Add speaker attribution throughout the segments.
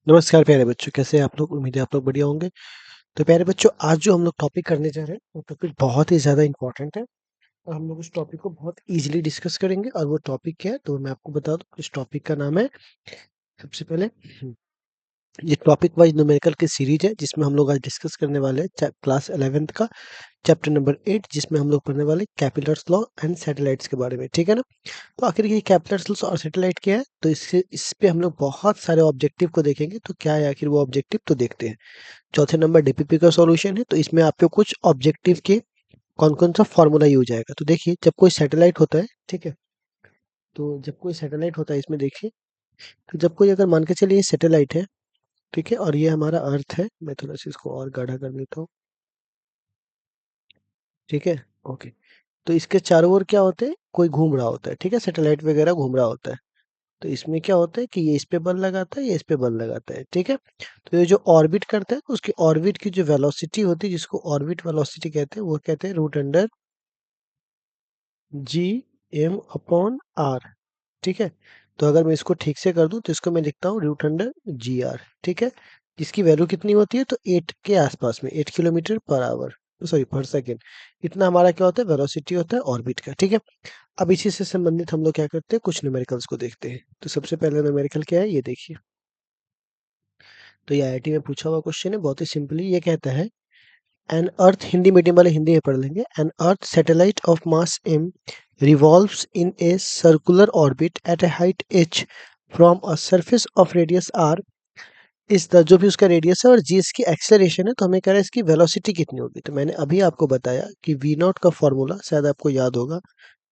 Speaker 1: नमस्कार प्यारे बच्चों, कैसे हैं आप लोग? उम्मीद है आप लोग बढ़िया होंगे। तो प्यारे बच्चों, आज जो हम लोग टॉपिक करने जा रहे हैं वो टॉपिक बहुत ही ज़्यादा इम्पोर्टेंट है और हम लोग उस टॉपिक को बहुत ईज़िली डिस्कस करेंगे। और वो टॉपिक क्या है तो मैं आपको बता दूँ, इस टॉपिक का नाम है सबसे पहले ये टॉपिक वाइज न्यूमेरिकल की सीरीज है जिसमें हम लोग आज डिस्कस करने वाले हैं क्लास 11th का चैप्टर नंबर 8, जिसमें हम लोग पढ़ने वाले कैपिलर्स लॉ एंड सैटेलाइट्स के बारे में। ठीक है ना? तो आखिर ये कैपिटल्स और सैटेलाइट क्या है, तो इस पे हम लोग बहुत सारे ऑब्जेक्टिव को देखेंगे। तो क्या है आखिर वो ऑब्जेक्टिव, तो देखते हैं। चौथे नंबर डीपीपी का सॉल्यूशन है, तो इसमें आपको कुछ ऑब्जेक्टिव के कौन कौन सा फॉर्मूला यूज आएगा। तो देखिए, जब कोई सैटेलाइट होता है, ठीक है, तो जब कोई सैटेलाइट होता है, इसमें देखिए, तो जब कोई अगर मान के चलिए सैटेलाइट है, ठीक है, और ये हमारा अर्थ है। मैं थोड़ा सा इसको और गाढ़ा कर देता हूँ, ठीक है, ओके। तो इसके चारों ओर क्या होते हैं, कोई घूम रहा होता है, ठीक है, सैटेलाइट वगैरह घूम रहा होता है। तो इसमें क्या होता है कि ये इस पे बल लगाता है, ये इस पे बल लगाता है, ठीक है। तो ये जो ऑर्बिट करता है, उसकी ऑर्बिट की जो वेलोसिटी होती है, जिसको ऑर्बिट वेलोसिटी कहते हैं, वो कहते हैं root under G M upon R, ठीक है। तो अगर मैं इसको ठीक से कर दूं तो इसको मैं लिखता हूँ रूट अंडर जी आर, ठीक है। जिसकी वैल्यू कितनी होती है, तो 8 के आसपास में, 8 किलोमीटर पर आवर, सॉरी पर सेकेंड। इतना हमारा क्या होता है, वेलोसिटी होता है ऑर्बिट का, ठीक है। अब इसी से संबंधित हम लोग क्या करते हैं, कुछ न्यूमेरिकल्स को देखते हैं। तो सबसे पहले न्यूमेरिकल क्या है, ये देखिए। तो ये आईआईटी में पूछा हुआ क्वेश्चन है, बहुत ही सिंपली ये कहता है, एन अर्थ, हिंदी मीडियम वाले हिंदी में पढ़ लेंगे। An earth satellite of mass m revolves in a circular orbit at a height h from a surface of radius r is the, जो भी उसका रेडियस है और जी इसकी एक्सेलरेशन है, तो हमें कह रहा है इसकी वेलोसिटी कितनी होगी। तो मैंने अभी आपको बताया कि वी नॉट का फॉर्मूला शायद आपको याद होगा,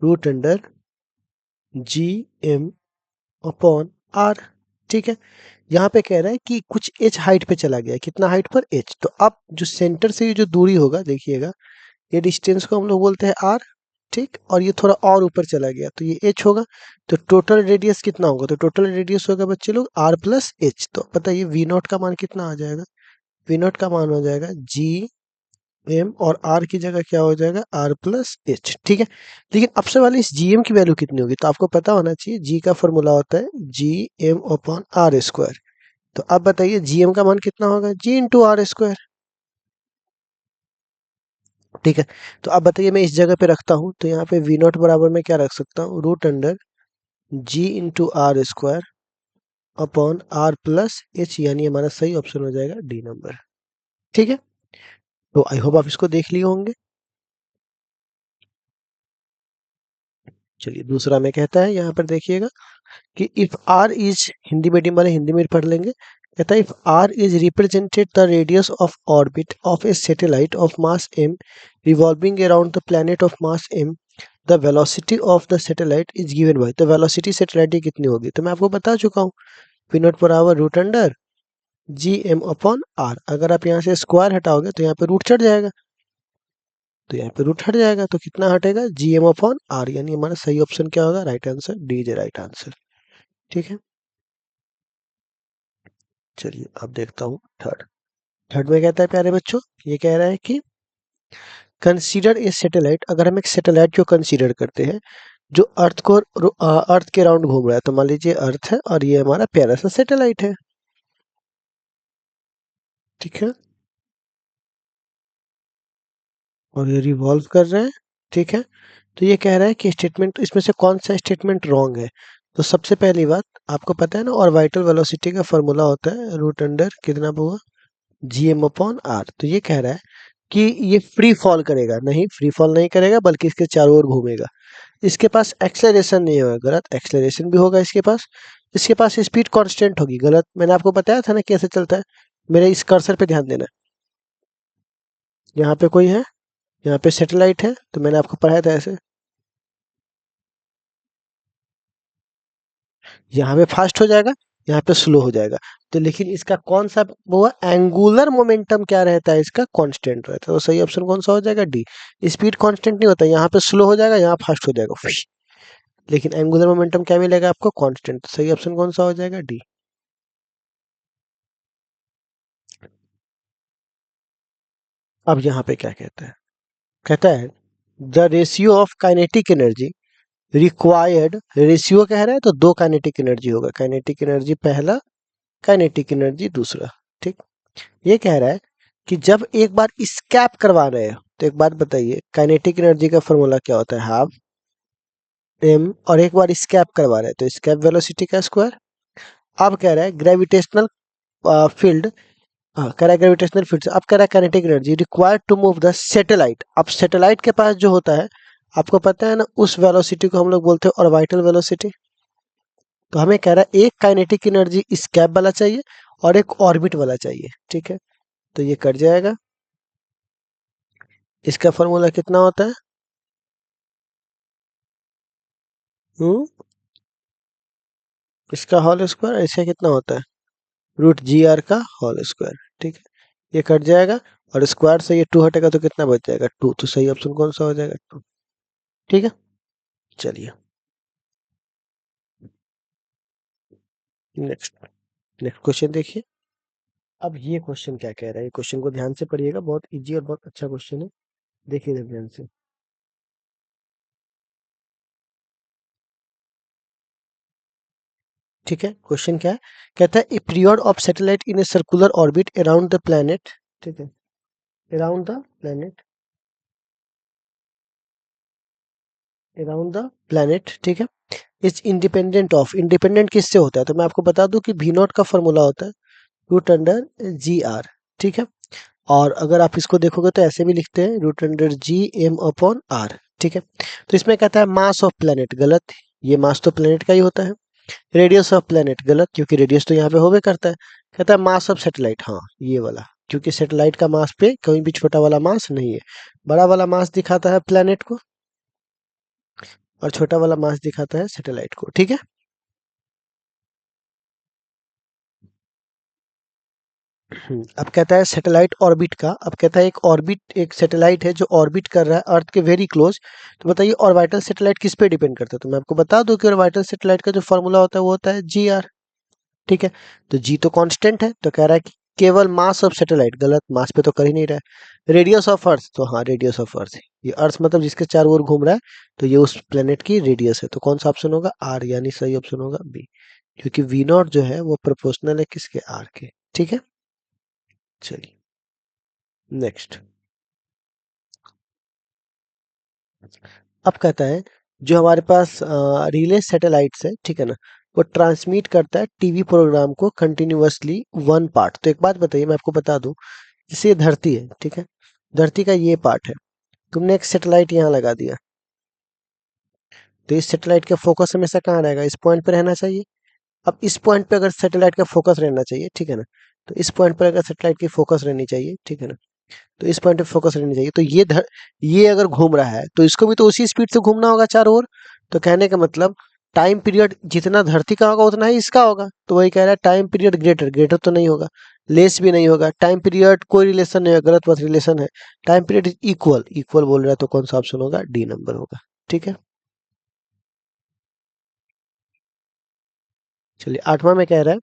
Speaker 1: root under G M upon R, ठीक है। यहाँ पे कह रहा है कि कुछ एच हाइट पे चला गया है, कितना हाइट पर, एच। तो अब जो सेंटर से ये जो दूरी होगा, देखिएगा, ये डिस्टेंस को हम लोग बोलते हैं आर, ठीक। और ये थोड़ा और ऊपर चला गया तो ये एच होगा। तो टोटल रेडियस कितना होगा, तो टोटल रेडियस होगा बच्चे लोग आर प्लस एच। तो बताइए वी नॉट का मान कितना आ जाएगा, वी नॉट का मान हो जाएगा जी एम, और आर की जगह क्या हो जाएगा, आर प्लस एच, ठीक है। लेकिन अब सवाल है, इस जी एम की वैल्यू कितनी होगी, तो आपको पता होना चाहिए जी का फॉर्मूला होता है G M upon R square. तो अब बताइए जी एम का मान कितना होगा, जी इंटू आर स्क्वायर, ठीक है। तो अब बताइए मैं इस जगह पे रखता हूँ, तो यहाँ पे वी नॉट बराबर में क्या रख सकता हूँ, root under G into R square upon R plus H, यानी हमारा सही ऑप्शन हो जाएगा डी नंबर, ठीक है। तो आई होप आप इसको देख लिए होंगे। चलिए दूसरा में कहता है, यहाँ पर देखिएगा कि if R is, Hindi medium वाले हिंदी में पढ़ लेंगे। कहता है if R is represented the radius of orbit of a satellite of mass m revolving around the planet of mass m, the velocity of the satellite is given by, तो velocity satellite की कितनी होगी, तो मैं आपको बता चुका हूँ, पी नॉट पर आवर root under G M upon R. अगर आप यहाँ से स्क्वायर हटाओगे तो यहाँ पे रूट चढ़ जाएगा, तो यहाँ पे रूट हट जाएगा, तो कितना हटेगा, जी एम अपॉन आर, यानी हमारा सही ऑप्शन क्या होगा, right answer D is right answer, ठीक है। चलिए अब देखता हूँ थर्ड। थर्ड में कहता है प्यारे बच्चों, ये कह रहा है कि कंसीडर ए सैटेलाइट, अगर हम एक सैटेलाइट को कंसीडर करते हैं जो अर्थ को अर्थ के राउंड घूम रहा है, तो मान लीजिए अर्थ है और ये हमारा प्यारा सा सैटेलाइट है, ठीक है, और ये रिवॉल्व कर रहे हैं, ठीक है। तो ये कह रहा है कि स्टेटमेंट, इसमें से कौन सा स्टेटमेंट रॉन्ग है। तो सबसे पहली बात आपको पता है ना, ऑर्बिटल वेलोसिटी का फॉर्मूला होता है रूट अंडर कितना हुआ, जी एम अपॉन आर। तो ये कह रहा है कि ये फ्री फॉल करेगा, नहीं फ्री फॉल नहीं करेगा, बल्कि इसके चारों ओर घूमेगा। इसके पास एक्सेलरेशन नहीं होगा, गलत, एक्सेलरेशन भी होगा इसके पास। इसके पास स्पीड कांस्टेंट होगी, गलत। मैंने आपको बताया था ना कैसे चलता है, मेरे इस कर्सर पे ध्यान देना। यहाँ पे कोई है, यहाँ पे सैटेलाइट है, तो मैंने आपको पढ़ाया था ऐसे, यहाँ पे फास्ट हो जाएगा, यहाँ पे स्लो हो जाएगा। तो लेकिन इसका कौन सा वो हुआ, एंगुलर मोमेंटम क्या रहता है, इसका कांस्टेंट रहता है। तो सही ऑप्शन कौन सा हो जाएगा, डी। स्पीड कांस्टेंट नहीं होता, यहाँ पे स्लो हो जाएगा, यहाँ फास्ट हो जाएगा, लेकिन एंगुलर मोमेंटम क्या मिलेगा आपको, कांस्टेंट। सही ऑप्शन कौन सा हो जाएगा, डी। अब यहाँ पे क्या कहता है, कहता है the ratio of kinetic energy required, ratio कह रहा है तो दो काइनेटिक एनर्जी होगा, काइनेटिक एनर्जी पहला काइनेटिक एनर्जी दूसरा। ठीक, ये कह रहा है कि जब एक बार स्कैप करवा रहे हो तो एक बात बताइए, काइनेटिक एनर्जी का फॉर्मूला क्या होता है? हाफ एम, और एक बार स्कैप करवा रहे हैं तो स्कैप वेलोसिटी का स्क्वायर। अब कह रहा है ग्रेविटेशनल फील्ड, हाँ कह रहा है ग्रेविटेशनल फील्ड से, अब कह रहा है kinetic energy required to move the satellite. अब सैटेलाइट के पास जो होता है, आपको पता है ना, उस वेलोसिटी को हम लोग बोलते हैं ऑर्बिटल वेलोसिटी। तो हमें कह रहा है एक काइनेटिक एनर्जी स्कैप वाला चाहिए और एक ऑर्बिट वाला चाहिए। ठीक है, तो ये कट जाएगा। इसका फॉर्मूला कितना होता है? हम्म, इसका होल स्क्वायर ऐसे कितना होता है? रूट जी आर का होल स्क्वायर। ठीक है, ये कट जाएगा और स्क्वायर से ये 2 हटेगा तो कितना बच जाएगा? 2। तो सही ऑप्शन कौन सा हो जाएगा? 2। ठीक है, चलिए नेक्स्ट। नेक्स्ट क्वेश्चन देखिए। अब ये क्वेश्चन क्या कह रहा है, क्वेश्चन को ध्यान से पढ़िएगा, बहुत इजी और बहुत अच्छा क्वेश्चन है, देखिए इधर ध्यान से। ठीक है, क्वेश्चन क्या है? कहता है a period of satellite in a circular orbit around the planet. ठीक है, around the planet, around the planet. ठीक है, इज इंडिपेंडेंट ऑफ, इंडिपेंडेंट किससे होता है? तो मैं आपको बता दूं कि वी नॉट का फॉर्मूला होता है रूट अंडर जी आर। ठीक है, और अगर आप इसको देखोगे तो ऐसे भी लिखते हैं root under G M upon R. ठीक है, तो इसमें कहता है मास ऑफ प्लेनेट, गलत, ये मास तो प्लेनेट का ही होता है। रेडियस ऑफ प्लेनेट, गलत, क्योंकि रेडियस तो यहाँ पे होवे करता है। कहता है मास ऑफ सैटेलाइट, हाँ ये वाला, क्योंकि सैटेलाइट का मास पे कहीं भी छोटा वाला मास नहीं है, बड़ा वाला मास दिखाता है प्लेनेट को और छोटा वाला मास दिखाता है सैटेलाइट को। ठीक है, अब कहता है सैटेलाइट ऑर्बिट का, अब कहता है एक ऑर्बिट, एक सैटेलाइट है जो ऑर्बिट कर रहा है अर्थ के वेरी क्लोज। तो बताइए ऑर्बिटल सैटेलाइट किस पे डिपेंड करता है? तो मैं आपको बता दूं कि ऑर्बिटल सैटेलाइट का जो फॉर्मूला होता है वो होता है जी आर। ठीक है, तो जी तो कांस्टेंट है, तो कह रहा है कि केवल मास ऑफ सैटेलाइट, गलत, मास पे तो कर ही नहीं रहा है। रेडियस ऑफ अर्थ, तो हाँ रेडियस ऑफ अर्थ, ये अर्थ मतलब जिसके चारों ओर घूम रहा है, तो ये उस प्लेनेट की रेडियस है। तो कौन सा ऑप्शन होगा? आर, यानी सही ऑप्शन होगा बी, क्योंकि वी नॉट जो है वो प्रोपोर्शनल है किसके? आर के। ठीक है, चलिए नेक्स्ट। अब कहता है जो हमारे पास रिले सैटेलाइट्स है, ठीक है ना, वो ट्रांसमिट करता है टीवी प्रोग्राम को कंटिन्यूअसली वन पार्ट। तो एक बात बताइए, मैं आपको बता दूं, जैसे ये धरती है, ठीक है, धरती का ये पार्ट है, तुमने एक सैटेलाइट यहाँ लगा दिया, तो इस सैटेलाइट का फोकस हमेशा कहाँ रहेगा? इस पॉइंट पे रहना चाहिए। अब इस पॉइंट पे अगर सैटेलाइट का फोकस रहना चाहिए, ठीक है ना, तो इस पॉइंट पर अगर सैटेलाइट की फोकस रहनी चाहिए, ठीक है ना, तो इस पॉइंट पे फोकस रहनी चाहिए। तो ये अगर घूम रहा है तो इसको भी तो उसी स्पीड से घूमना होगा चारों ओर। तो कहने का मतलब टाइम पीरियड जितना धरती का होगा उतना ही इसका होगा। तो वही कह रहा है टाइम पीरियड ग्रेटर, ग्रेटर तो नहीं होगा, लेस भी नहीं होगा, टाइम पीरियड कोई रिलेशन नहीं है, गलत बात, रिलेशन है। Time period is equal, equal बोल रहा है, तो कौन सा ऑप्शन होगा? डी नंबर होगा। ठीक है, चलिए आठवां में कह रहा है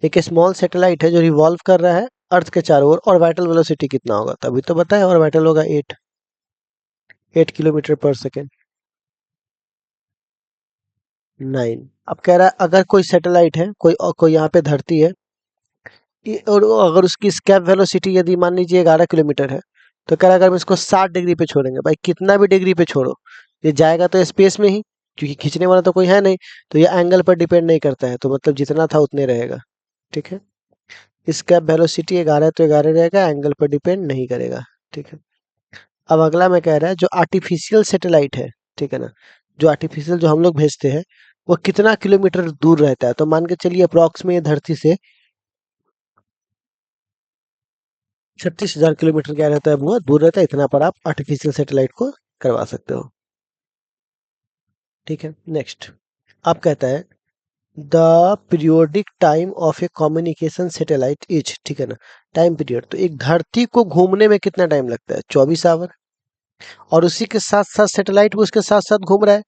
Speaker 1: एक स्मॉल सैटेलाइट है जो रिवॉल्व कर रहा है अर्थ के चारों ओर, ऑर्बिटल वेलोसिटी कितना होगा? तभी तो बताया ऑर्बिटल होगा 8 किलोमीटर पर सेकेंड। 9। अब कह रहा है अगर कोई सैटेलाइट है, कोई यहाँ पे धरती है, और अगर उसकी स्केप वेलोसिटी यदि मान लीजिए 11 किलोमीटर है, तो कह रहा है अगर हम इसको 60 डिग्री पे छोड़ेंगे, भाई कितना भी डिग्री पे छोड़ो, ये जाएगा तो स्पेस में ही, क्योंकि खींचने वाला तो कोई है नहीं। तो ये एंगल पर डिपेंड नहीं करता है, तो मतलब जितना था उतने रहेगा। ठीक है, स्केप वेलोसिटी 11 है तो 11 रहेगा, एंगल पर डिपेंड नहीं करेगा। ठीक है, अब अगला मैं कह रहा है जो आर्टिफिशियल सैटेलाइट है, ठीक है ना, जो आर्टिफिशियल जो हम लोग भेजते हैं, वो कितना किलोमीटर दूर रहता है? तो मान के चलिए अप्रॉक्स में ये धरती से 36,000 किलोमीटर क्या रहता है, वो दूर रहता है, इतना पर आप आर्टिफिशियल सैटेलाइट को करवा सकते हो। ठीक है, नेक्स्ट। अब कहता है the periodic time of A communication satellite is, ठीक है ना, टाइम पीरियड, तो एक धरती को घूमने में कितना टाइम लगता है? 24 आवर। और उसी के साथ साथ सैटेलाइट भी उसके साथ साथ घूम रहा है,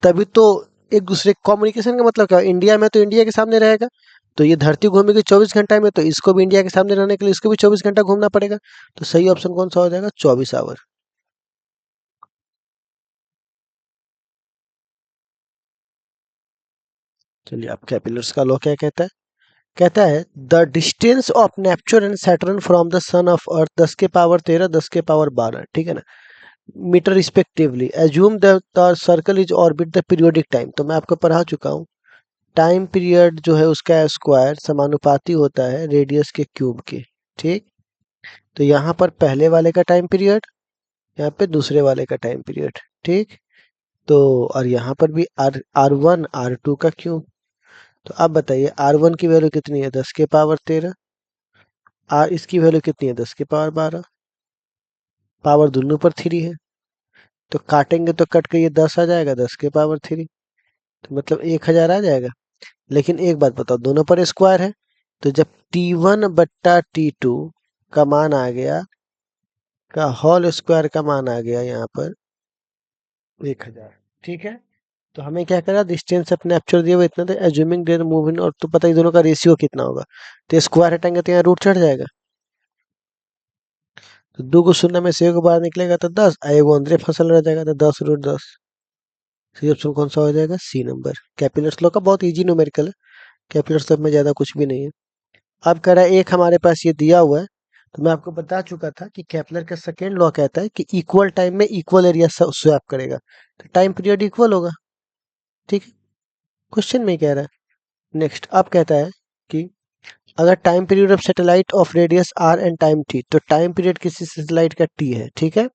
Speaker 1: तभी तो एक दूसरे कम्युनिकेशन का मतलब क्या है? इंडिया में तो इंडिया के सामने रहेगा, तो ये धरती घूमेगी 24 घंटा में, तो इसको भी इंडिया के सामने रहने के लिए इसको भी 24 घंटा घूमना पड़ेगा। तो सही ऑप्शन कौन सा हो जाएगा? 24 आवर। चलिए, आप कैपिलर्स का लॉ क्या कहता है? कहता है the distance of Neptune and Saturn from the son of earth 10 के पावर 13, 10 के पावर 12, ठीक है ना, metre respectively. Assume the circle is orbit the periodic time, तो मैं आपको पढ़ा चुका हूँ। टाइम पीरियड जो है उसका स्क्वायर समानुपाती होता है रेडियस के क्यूब के, ठीक। तो यहाँ पर पहले वाले का टाइम पीरियड, यहाँ पे दूसरे वाले का टाइम पीरियड, ठीक। तो और यहाँ पर भी R1 R2 का क्यूब। तो आप बताइए R1 की वैल्यू कितनी है, 10 के पावर 13। इसकी वैल्यू कितनी है, 10 के पावर 12। पावर दोनों पर 3 है, तो काटेंगे तो कट के ये 10 आ जाएगा, 10 के पावर 3, तो मतलब 1000 आ जाएगा। लेकिन एक बात बताओ, दोनों पर स्क्वायर है, तो जब T1 बट्टा T2 का मान आ गया, का होल स्क्वायर का मान आ गया यहाँ पर 1000, ठीक है। तो हमें क्या करा, डिस्टेंस अपने नेपच्यूर दिया हुआ इतना था, एज्यूमिंग देयर मूविंग, और तो पता ही दोनों का रेशियो कितना होगा, तो स्क्वायर हटाएंगे तो यहाँ रूट चढ़ जाएगा। तो 2 को शून्य में से 1 बाहर निकलेगा तो 10, एगो अंदर फसल रह जाएगा, तो 10√10। सी ऑप्शन कौन सा हो जाएगा, सी नंबर। कैपिलर्स लॉ का बहुत इजी न्यूमेरिकल है, कैपिलर्स लॉ में ज़्यादा कुछ भी नहीं है। अब कह रहा है एक हमारे पास ये दिया हुआ है, तो मैं आपको बता चुका था कि केपलर का सेकेंड लॉ कहता है कि इक्वल टाइम में इक्वल एरिया स्वैप करेगा, तो टाइम पीरियड इक्वल होगा, ठीक है। क्वेश्चन में ही कह रहा है। नेक्स्ट अब कहता है कि अगर time period of satellite of radius R and time T, तो टाइम पीरियड किसी सैटेलाइट का टी है, ठीक है।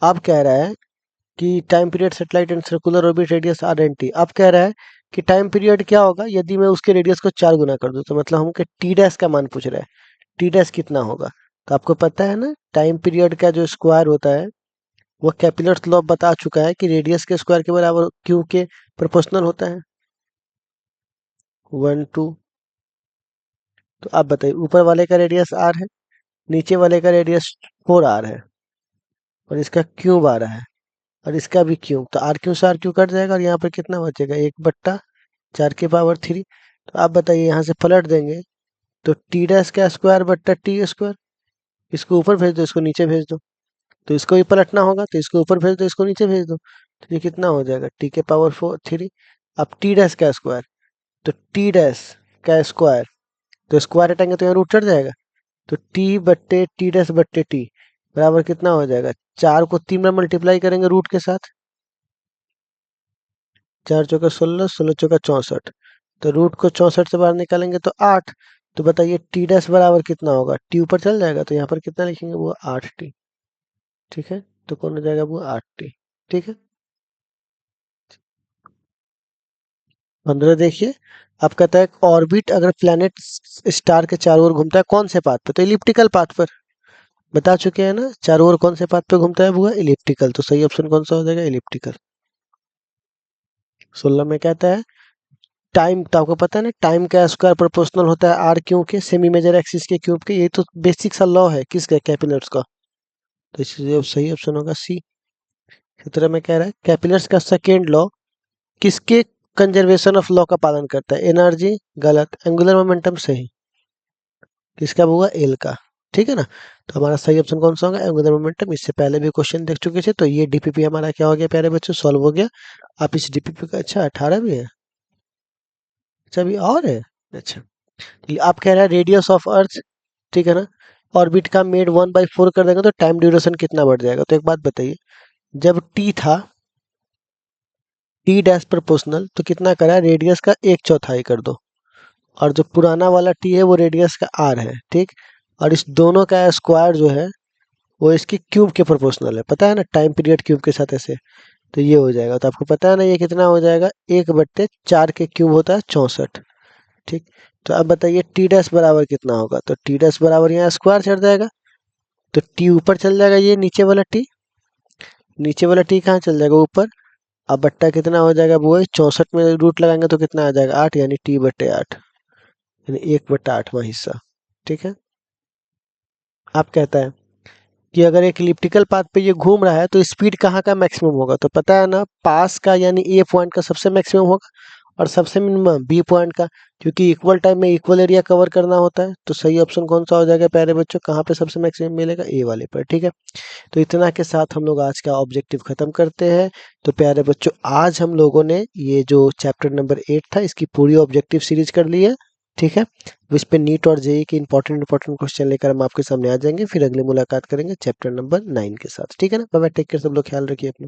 Speaker 1: अब कह रहा है कि time period satellite and circular orbit radius R and T. अब कह रहा है कि टाइम पीरियड क्या होगा यदि मैं उसके रेडियस को 4 गुना कर दूं, तो मतलब हमको टी डैश का मान पूछ रहा है, टी डैश कितना होगा। तो आपको पता है ना, टाइम पीरियड का जो स्क्वायर होता है वो कैपिलर्स लॉ बता चुका है कि रेडियस के स्क्वायर के बराबर क्यू के प्रोपोर्शनल होता है, 1 2। तो आप बताइए, ऊपर वाले का रेडियस आर है, नीचे वाले का रेडियस 4r है, और इसका क्यूब आ रहा है, और इसका भी क्यूब, तो आर क्यू से आर क्यू कट जाएगा, और यहाँ पर कितना बचेगा, 1/4 के पावर 3। तो आप बताइए, यहाँ से पलट देंगे तो टी डैश का स्क्वायर बट्टा टी स्क्वायर, इसको ऊपर भेज दो, इसको नीचे भेज दो, तो इसको भी पलटना होगा, तो इसको ऊपर भेज दो, इसको नीचे भेज दो, तो ये कितना हो जाएगा, टी के पावर 3। अब टी डैश का स्क्वायर, तो टी डैश का स्क्वायर, तो स्क्वायर हटाएंगे तो यहाँ रूट चढ़ जाएगा, तो टी बट्टे टी डैश बट्टे टी बराबर कितना हो जाएगा, 4 को 3 में मल्टीप्लाई करेंगे रूट के साथ, 4 चौका 16, 16 चौका 64, तो रूट को 64 से बाहर निकालेंगे तो 8। तो बताइए टी डैश बराबर कितना होगा, टी ऊपर चल जाएगा, तो यहाँ पर कितना लिखेंगे, वो 8t, ठीक है। तो कौन हो जाएगा, वो 8t, ठीक है। 15 देखिए, आप कहता है ऑर्बिट अगर प्लैनेट स्टार के चारों ओर घूमता है कौन से पाथ पे, तो इलिप्टिकल पाथ पर। बता चुके हैं ना, चारों ओर कौन से पाथ पे घूमता है, वो इलिप्टिकल, तो सही ऑप्शन कौन सा हो जाएगा, इलिप्टिकल। 16 में कहता है टाइम, तो आपको पता है ना, टाइम का स्क्वायर प्रोपोर्शनल होता है आर क्यूब के, सेमी मेजर एक्सिस के क्यूब के, ये तो बेसिक सा लॉ है किसका, कैपिलर्स का, तो इसलिए अब सही ऑप्शन होगा सी। 17 में कह रहा है कैपिलर्स का सेकेंड लॉ किसके कंजर्वेशन ऑफ लॉ का पालन करता है, एनर्जी गलत, एंगुलर मोमेंटम सही, किसका होगा, एल का, ठीक है ना। तो हमारा सही ऑप्शन कौन सा होगा, एंगुलर मोमेंटम। इससे पहले भी क्वेश्चन देख चुके थे, तो ये डीपीपी हमारा क्या हो गया प्यारे बच्चों, सॉल्व हो गया। आप इस डीपीपी का, अच्छा 18 भी है, अच्छा अभी और है, अच्छा। आप कह रहे हैं रेडियस ऑफ अर्थ, ठीक है ना, ऑर्बिट का मेड 1/4 कर देंगे तो टाइम ड्यूरेशन कितना बढ़ जाएगा। तो एक बात बताइए, जब टी था, टी डैश प्रोपोर्शनल, तो कितना करा, रेडियस का 1/4 कर दो, और जो पुराना वाला टी है वो रेडियस का आर है, ठीक। और इस दोनों का स्क्वायर जो है वो इसके क्यूब के प्रोपोर्शनल है, पता है ना, टाइम पीरियड क्यूब के साथ ऐसे, तो ये हो जाएगा। तो आपको पता है ना ये कितना हो जाएगा, 1/4 के क्यूब होता है 64, ठीक। तो अब बताइए टी डैश बराबर कितना होगा, तो टी डैश बराबर यहाँ स्क्वायर चढ़ जाएगा, तो टी ऊपर चल जाएगा, ये नीचे वाला टी, नीचे वाला टी कहाँ चल जाएगा, ऊपर। अब बट्टा कितना हो जाएगा, वो 64 में रूट लगाएंगे तो कितना आ जाएगा, 8, यानी T/8, यानी 1/8वां हिस्सा, ठीक है। आप कहता है कि अगर एक इलिप्टिकल पाथ पे ये घूम रहा है तो स्पीड कहाँ का मैक्सिमम होगा, तो पता है ना, पास का यानी ए पॉइंट का सबसे मैक्सिमम होगा, और सबसे मिनिमम बी पॉइंट का, क्योंकि इक्वल टाइम में इक्वल एरिया कवर करना होता है। तो सही ऑप्शन कौन सा हो जाएगा प्यारे बच्चों, कहाँ पे सबसे मैक्सिमम मिलेगा, ए वाले पर, ठीक है। तो इतना के साथ हम लोग आज का ऑब्जेक्टिव खत्म करते हैं। तो प्यारे बच्चों, आज हम लोगों ने ये जो चैप्टर नंबर 8 था इसकी पूरी ऑब्जेक्टिव सीरीज कर ली है, ठीक है? तो इस पे नीट और जेईई के इंपॉर्टेंट क्वेश्चन लेकर हम आपके सामने आ जाएँगे, फिर अगली मुलाकात करेंगे चैप्टर नंबर 9 के साथ, ठीक है ना? बाय बाय, टेक केयर, सब लोग ख्याल रखिए अपना।